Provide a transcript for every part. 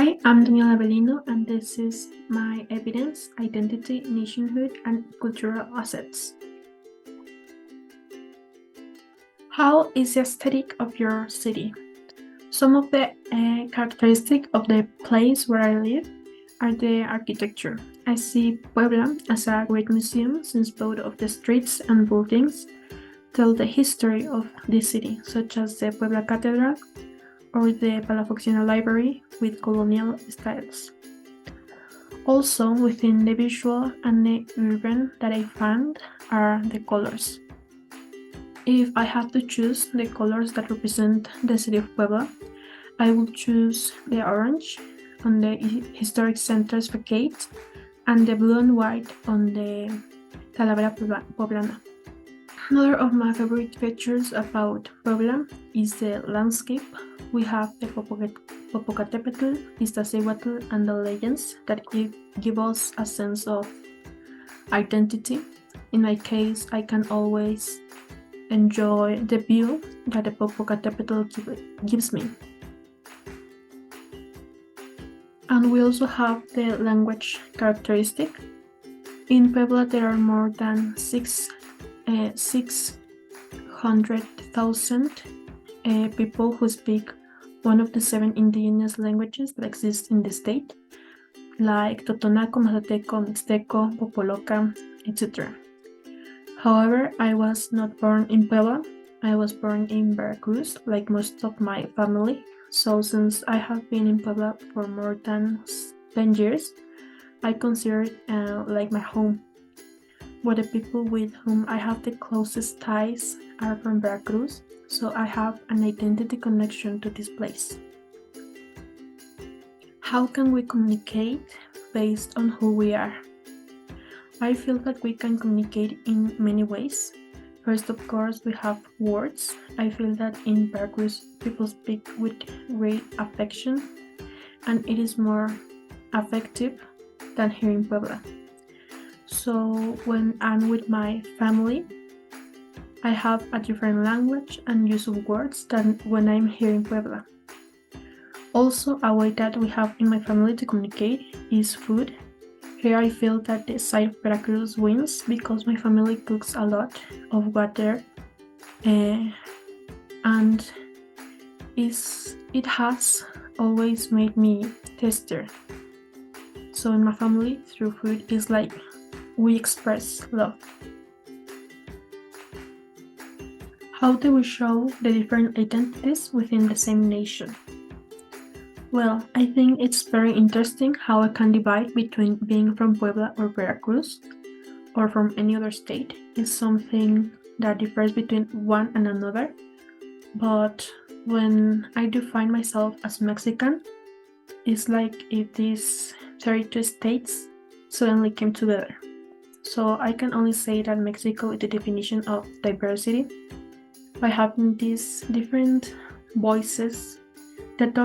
Hi, I'm Daniela Bellino, and this is my evidence, identity, nationhood, and cultural assets. How is the aesthetic of your city? Some of the characteristics of the place where I live are the architecture. I see Puebla as a great museum since both of the streets and buildings tell the history of the city, such as the Puebla Cathedral or the Palafoxina Library with colonial styles. Also, within the visual and the urban that I found are the colors. If I had to choose the colors that represent the city of Puebla, I would choose the orange on the historic center's facade and the blue and white on the Talavera Poblana. Another of my favorite features about Puebla is the landscape. We have the Popocatépetl, Iztaccíhuatl, and the legends that give us a sense of identity. In my case, I can always enjoy the view that the Popocatépetl gives me. And we also have the language characteristic. In Puebla, there are more than 600,000 people who speak one of the 7 indigenous languages that exist in the state, like Totonaco, Mazateco, Mixteco, Popoloca, etc. However, I was not born in Puebla. I was born in Veracruz, like most of my family. So since I have been in Puebla for more than 10 years, I consider it like my home. But the people with whom I have the closest ties are from Veracruz, so I have an identity connection to this place. How can we communicate based on who we are? I feel that we can communicate in many ways. First, of course, we have words. I feel that in Veracruz, people speak with great affection, and it is more effective than here in Puebla. So when I'm with my family, I have a different language and use of words than when I'm here in Puebla. Also, a way that we have in my family to communicate is food. Here I feel that the side of Veracruz wins because my family cooks a lot of water and it has always made me tastier. So in my family, through food, is like we express love. How do we show the different identities within the same nation? Well, I think it's very interesting how I can divide between being from Puebla or Veracruz or from any other state. It's something that differs between one and another. But when I define myself as Mexican, it's like if these 32 states suddenly came together. So I can only say that Mexico is the definition of diversity by having these different voices that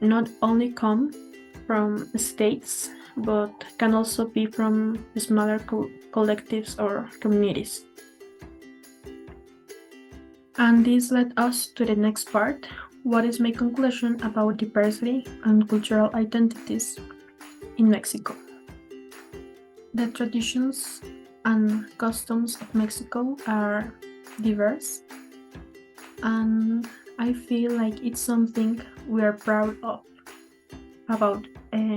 not only come from states but can also be from smaller collectives or communities. And this led us to the next part. What is my conclusion about diversity and cultural identities in Mexico? The traditions and customs of Mexico are diverse, and I feel like it's something we are proud of about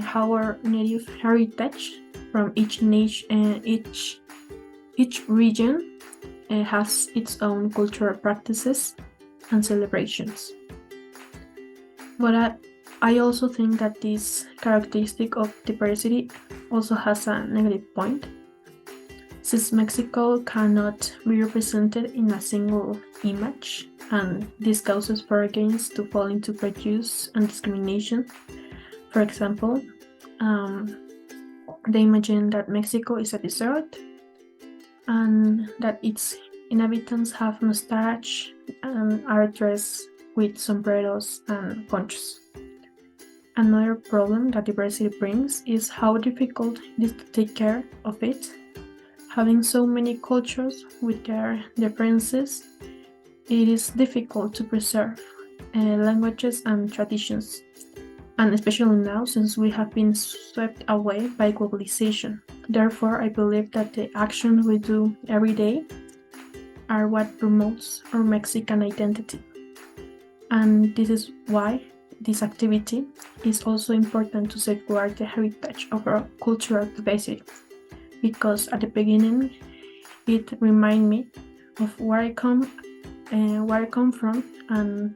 how our native heritage from each nation, each region has its own cultural practices and celebrations. But I also think that this characteristic of diversity also has a negative point, since Mexico cannot be represented in a single image, and this causes Puerto-Ricains to fall into prejudice and discrimination. For example, they imagine that Mexico is a desert and that its inhabitants have mustache and are dressed with sombreros and ponchos. Another problem that diversity brings is how difficult it is to take care of it. Having so many cultures with their differences, it is difficult to preserve languages and traditions. and especially now since we have been swept away by globalization. Therefore, I believe that the actions we do every day are what promotes our Mexican identity. And this is why this activity is also important to safeguard the heritage of our cultural diversity, because at the beginning it reminds me of where I come from and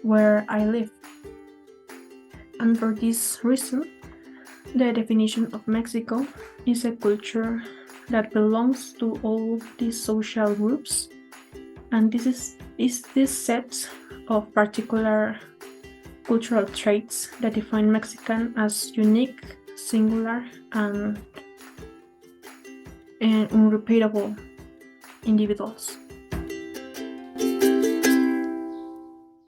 where I live. And for this reason, the definition of Mexico is a culture that belongs to all these social groups, and is this set of particular cultural traits that define Mexican as unique, singular, and unrepeatable individuals.